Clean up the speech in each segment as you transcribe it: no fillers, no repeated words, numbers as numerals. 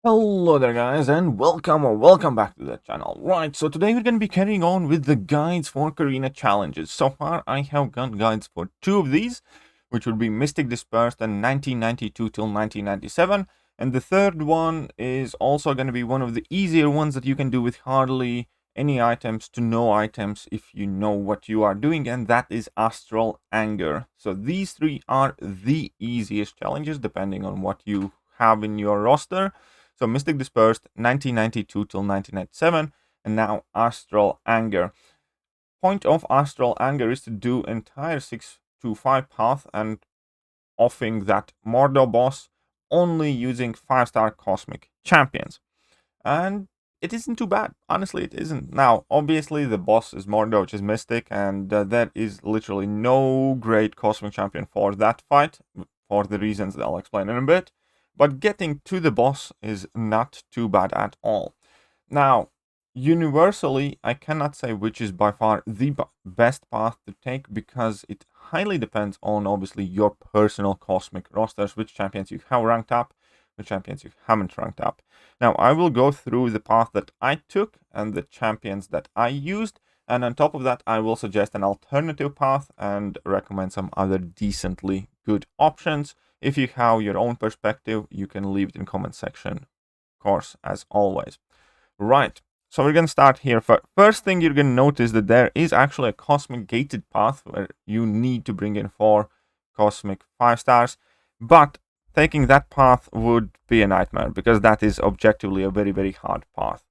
Hello there guys and welcome back to the channel. Right, so today we're going to be carrying on with the guides for Carina challenges. So far I have got guides for two of these, which would be Mystic Dispersed and 1992 till 1997. And the third one is also going to be one of the easier ones that you can do with hardly any items to no items if you know what you are doing, and that is Astral Anger. So these three are the easiest challenges depending on what you have in your roster. So Mystic Dispersed, 1992 till 1997, and now Astral Anger. Point of Astral Anger is to do entire 6 to 5 path and offing that Mordo boss only using 5-star Cosmic Champions. And it isn't too bad. Honestly, it isn't. Now, obviously, the boss is Mordo, which is Mystic, and there is literally no great Cosmic Champion for that fight, for the reasons that I'll explain in a bit. But getting to the boss is not too bad at all. Now, universally, I cannot say which is by far the best path to take because it highly depends on, obviously, your personal Cosmic rosters, which champions you have ranked up, which champions you haven't ranked up. Now, I will go through the path that I took and the champions that I used, and on top of that, I will suggest an alternative path and recommend some other decently good options. If you have your own perspective, you can leave it in comment section, of course, as always. Right, so we're going to start here. First thing you're going to notice that there is actually a Cosmic gated path where you need to bring in 4 Cosmic 5 stars, but taking that path would be a nightmare because that is objectively a very, very hard path.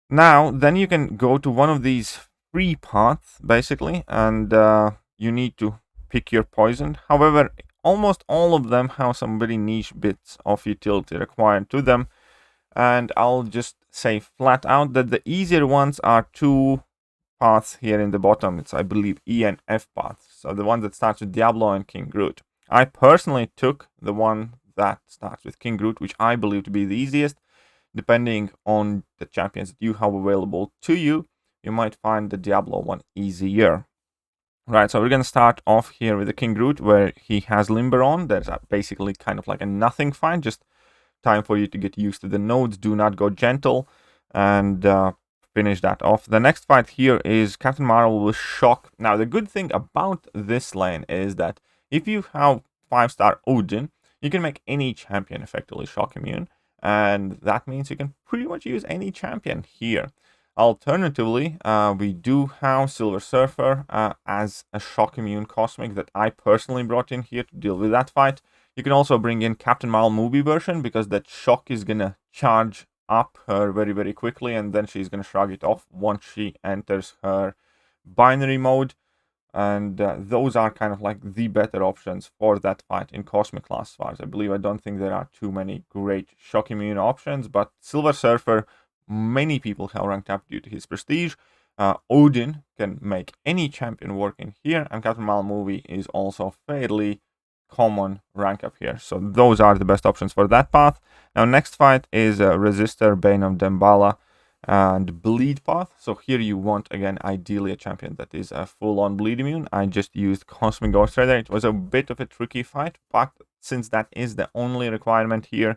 Now, then you can go to one of these free paths, basically, and you need to pick your poison. However, almost all of them have some very niche bits of utility required to them, and I'll just say flat out that the easier ones are 2 paths here in the bottom. It's, I believe, E and F paths, so the one that starts with Diablo and King Groot. I personally took the one that starts with King Groot, which I believe to be the easiest. Depending on the champions that you have available to you, you might find the Diablo one easier. Right, so we're going to start off here with the King Groot, where he has Limber on. There's basically kind of like a nothing fight, just time for you to get used to the nodes. Do not go gentle, and finish that off. The next fight here is Captain Marvel with Shock. Now, the good thing about this lane is that if you have 5-star Odin, you can make any champion effectively shock immune, and that means you can pretty much use any champion here. Alternatively, we do have Silver Surfer as a shock immune Cosmic that I personally brought in here to deal with that fight. You can also bring in Captain Marvel movie version because that shock is gonna charge up her very, very quickly, and then she's gonna shrug it off once she enters her binary mode. And those are kind of like the better options for that fight in Cosmic class fars. I believe I don't think there are too many great shock immune options, but Silver Surfer, many people have ranked up due to his prestige. Odin can make any champion work in here, and Captain Marvel movie is also fairly common rank up here. So those are the best options for that path. Now, next fight is Resistor, Bane of Damballa, and Bleed path. So here you want, again, ideally a champion that is a full-on bleed immune. I just used Cosmic Ghost Rider. It was a bit of a tricky fight, but since that is the only requirement here,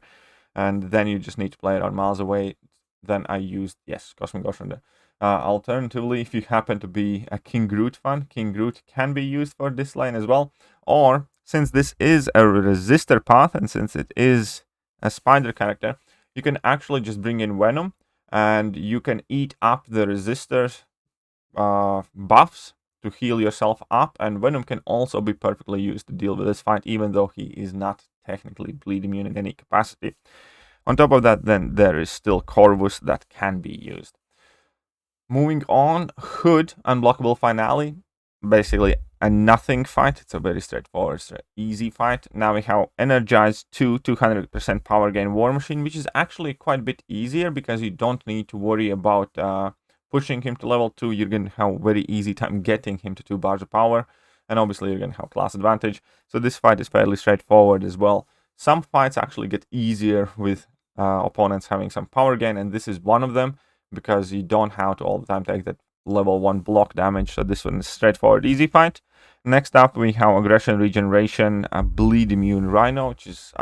and then you just need to play it on miles away, then I used, yes, Cosmic Ghost Rider. Alternatively, if you happen to be a King Groot fan, King Groot can be used for this lane as well. Or, since this is a Resistor path, and since it is a Spider character, you can actually just bring in Venom, and you can eat up the Resistor's buffs to heal yourself up, and Venom can also be perfectly used to deal with this fight, even though he is not technically bleed immune in any capacity. On top of that, then, there is still Corvus that can be used. Moving on, Hood, Unblockable Finale, basically a nothing fight. It's a very straightforward, easy fight. Now we have Energized 2, 200% power gain War Machine, which is actually quite a bit easier because you don't need to worry about pushing him to level 2. You're going to have a very easy time getting him to 2 bars of power, and obviously you're going to have class advantage. So this fight is fairly straightforward as well. Some fights actually get easier with opponents having some power gain, and this is one of them because you don't have to all the time take that level 1 block damage. So this one is straightforward, easy fight. Next up, we have Aggression Regeneration, Bleed Immune Rhino, which is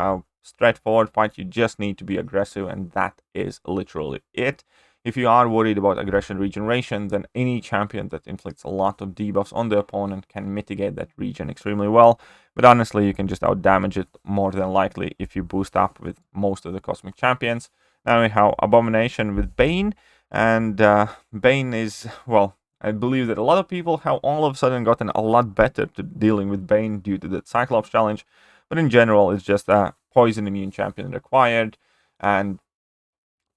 straightforward fight. You just need to be aggressive, and that is literally it. If you are worried about aggression regeneration, then any champion that inflicts a lot of debuffs on the opponent can mitigate that regen extremely well. But honestly, you can just outdamage it more than likely if you boost up with most of the cosmic champions. Now we have Abomination with Bane, and Bane is, well, I believe that a lot of people have all of a sudden gotten a lot better to dealing with Bane due to the Cyclops challenge. But in general, it's just a poison immune champion required, and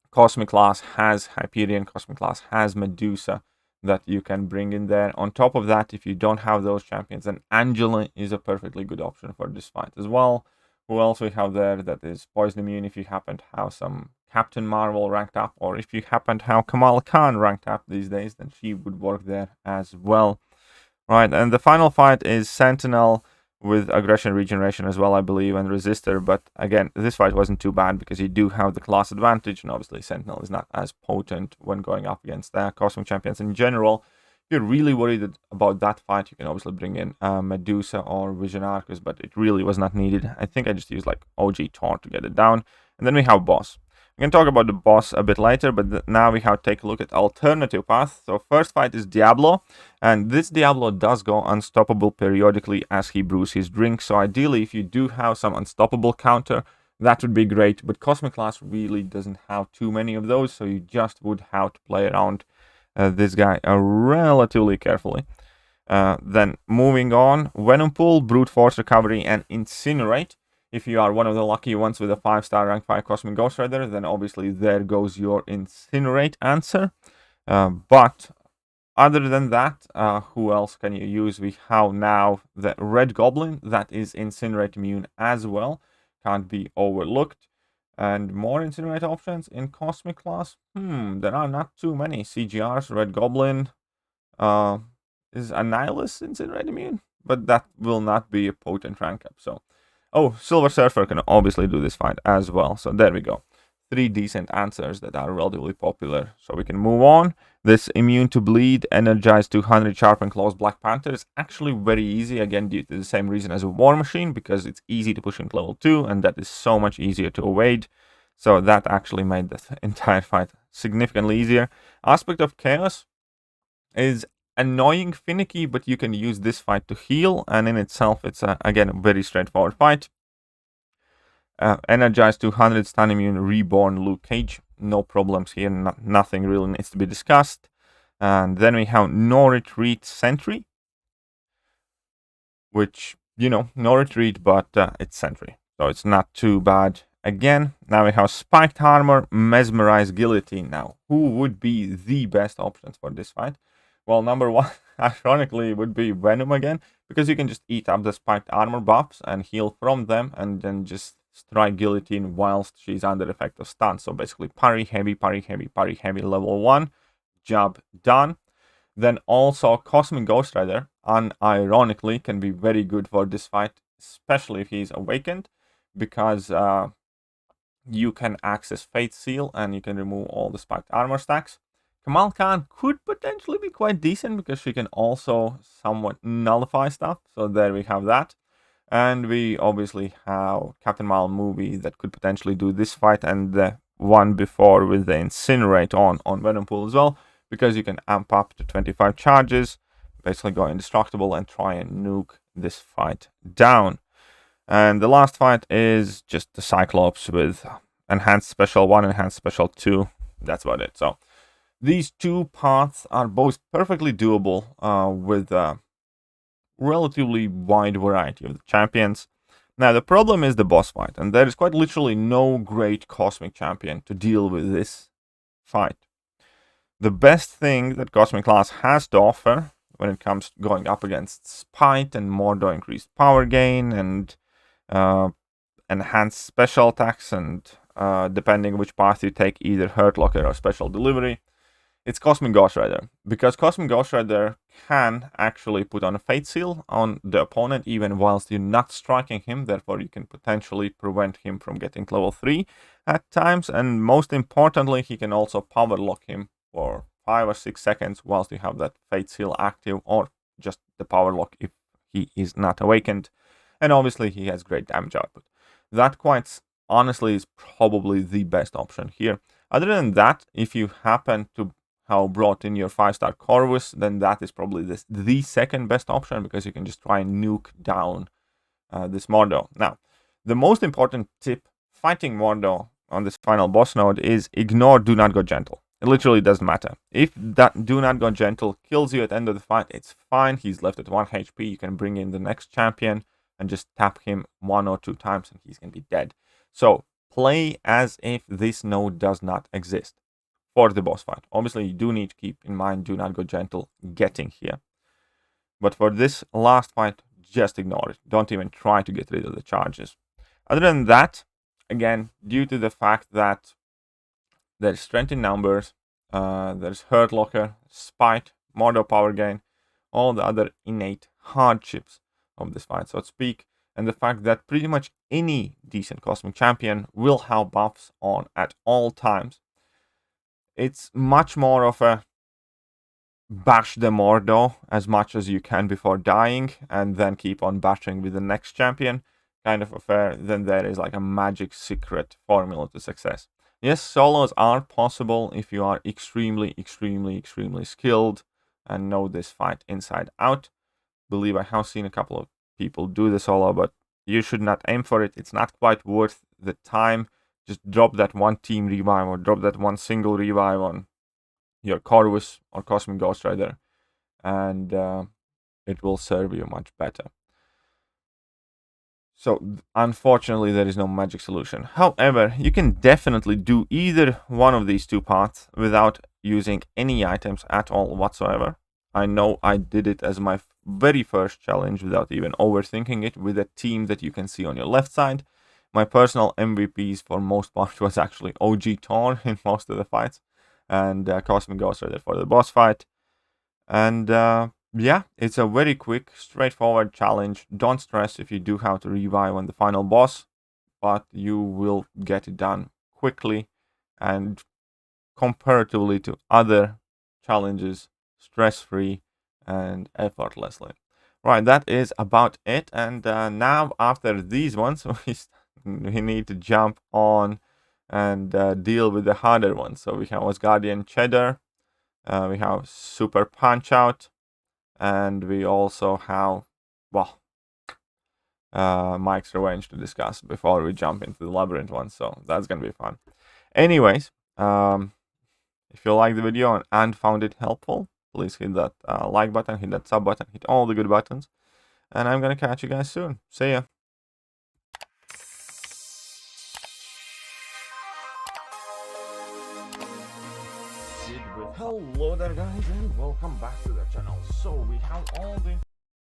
Cosmic class has Hyperion, Cosmic class has Medusa that you can bring in there. On top of that, if you don't have those champions, then Angela is a perfectly good option for this fight as well. Who else we have there that is poison immune if you happen to have some Captain Marvel ranked up, or if you happen to have Kamala Khan ranked up these days, then she would work there as well. Right, and the final fight is Sentinel with aggression regeneration as well, I believe, and Resistor. But again, this fight wasn't too bad because you do have the class advantage, and obviously Sentinel is not as potent when going up against Cosmic champions in general. If you're really worried about that fight, you can obviously bring in Medusa or Vision Arcus, but it really was not needed. I think I just used like OG Tor to get it down. And then we have boss. We can talk about the boss a bit later, but now we have to take a look at alternative path. So first fight is Diablo, and this Diablo does go unstoppable periodically as he brews his drink. So ideally, if you do have some unstoppable counter, that would be great. But Cosmic class really doesn't have too many of those, so you just would have to play around this guy relatively carefully. Then moving on, Venom Pool, Brute Force Recovery, and Incinerate. If you are one of the lucky ones with a 5-star rank 5 Cosmic Ghost Rider, then obviously there goes your Incinerate answer. But other than that, who else can you use? We have now the Red Goblin that is Incinerate immune as well. Can't be overlooked. And more Incinerate options in Cosmic class? There are not too many. CGR's Red Goblin is Annihilus Incinerate immune, but that will not be a potent rank up, so... Oh, Silver Surfer can obviously do this fight as well. So there we go. 3 decent answers that are relatively popular. So we can move on. This Immune to Bleed, Energized 200, Sharpened Claws, Black Panther is actually very easy. Again, due to the same reason as a War Machine, because it's easy to push into level 2, and that is so much easier to evade. So that actually made the entire fight significantly easier. Aspect of Chaos is annoying finicky, but you can use this fight to heal, and in itself it's again a very straightforward fight. Energized 200, Stun Immune, Reborn, Luke Cage, no problems here, nothing really needs to be discussed. And then we have No Retreat Sentry, which, you know, no retreat, but it's Sentry, so it's not too bad. Again, now we have Spiked Armor, Mesmerize, Guillotine. Now, who would be the best options for this fight? Well, number one, ironically, would be Venom again, because you can just eat up the Spiked Armor buffs and heal from them, and then just strike Guillotine whilst she's under effect of stun. So basically, parry heavy, parry heavy, parry heavy, level 1, job done. Then also, Cosmic Ghost Rider, unironically, can be very good for this fight, especially if he's awakened, because you can access Fate Seal, and you can remove all the Spiked Armor stacks. Kamala Khan could potentially be quite decent because she can also somewhat nullify stuff. So there we have that. And we obviously have Captain Marvel movie that could potentially do this fight, and the one before with the Incinerate on Venom Pool as well, because you can amp up to 25 charges, basically go indestructible and try and nuke this fight down. And the last fight is just the Cyclops with Enhanced Special 1, Enhanced Special 2. That's about it. So these 2 paths are both perfectly doable with a relatively wide variety of the champions. Now, the problem is the boss fight, and there is quite literally no great Cosmic champion to deal with this fight. The best thing that Cosmic class has to offer when it comes to going up against Spite and Mordo increased power gain and enhanced special attacks, and depending which path you take, either Hurt Locker or Special Delivery, it's Cosmic Ghost Rider, because Cosmic Ghost Rider can actually put on a Fate Seal on the opponent even whilst you're not striking him. Therefore, you can potentially prevent him from getting to level 3 at times. And most importantly, he can also power lock him for 5 or 6 seconds whilst you have that Fate Seal active, or just the power lock if he is not awakened. And obviously, he has great damage output. That quite honestly is probably the best option here. Other than that, if you happen to have brought in your 5-star Corvus, then that is probably the second best option, because you can just try and nuke down this Mordo. Now, the most important tip fighting Mordo on this final boss node is ignore Do Not Go Gentle. It literally doesn't matter. If that Do Not Go Gentle kills you at the end of the fight, it's fine. He's left at 1 HP. You can bring in the next champion and just tap him 1 or 2 times and he's going to be dead. So play as if this node does not exist for the boss fight. Obviously, you do need to keep in mind Do Not Go Gentle getting here. But for this last fight, just ignore it. Don't even try to get rid of the charges. Other than that, again, due to the fact that there's strength in numbers, there's Hurt Locker, Spite, Mordo Power Gain, all the other innate hardships of this fight, so to speak, and the fact that pretty much any decent Cosmic Champion will have buffs on at all times. It's much more of a bash the Mordo as much as you can before dying, and then keep on bashing with the next champion kind of affair, than there is like a magic secret formula to success. Yes, solos are possible if you are extremely skilled and know this fight inside out. Believe I have seen a couple of people do the solo, but you should not aim for it. It's not quite worth the time. Just drop that one team revive or drop that one single revive on your Corvus or Cosmic Ghost Rider, and it will serve you much better. So unfortunately, there is no magic solution. However, you can definitely do either one of these two paths without using any items at all whatsoever. I know I did it as my very first challenge without even overthinking it, with a team that you can see on your left side. My personal MVPs for most part was actually OG Thor in most of the fights, and Cosmic Ghost Rider for the boss fight. And yeah, it's a very quick, straightforward challenge. Don't stress if you do have to revive on the final boss, but you will get it done quickly and comparatively to other challenges, stress-free and effortlessly. Right, that is about it. And now after these ones, we need to jump on and deal with the harder ones. So we have Asgardian Cheddar, we have Super Punch Out, and we also have, well, Mike's Revenge to discuss before we jump into the Labyrinth one. So that's gonna be fun. Anyways, if you liked the video and found it helpful, please hit that like button, hit that sub button, hit all the good buttons. And I'm gonna catch you guys soon. See ya. Hello there guys, and welcome back to the channel. So we have all the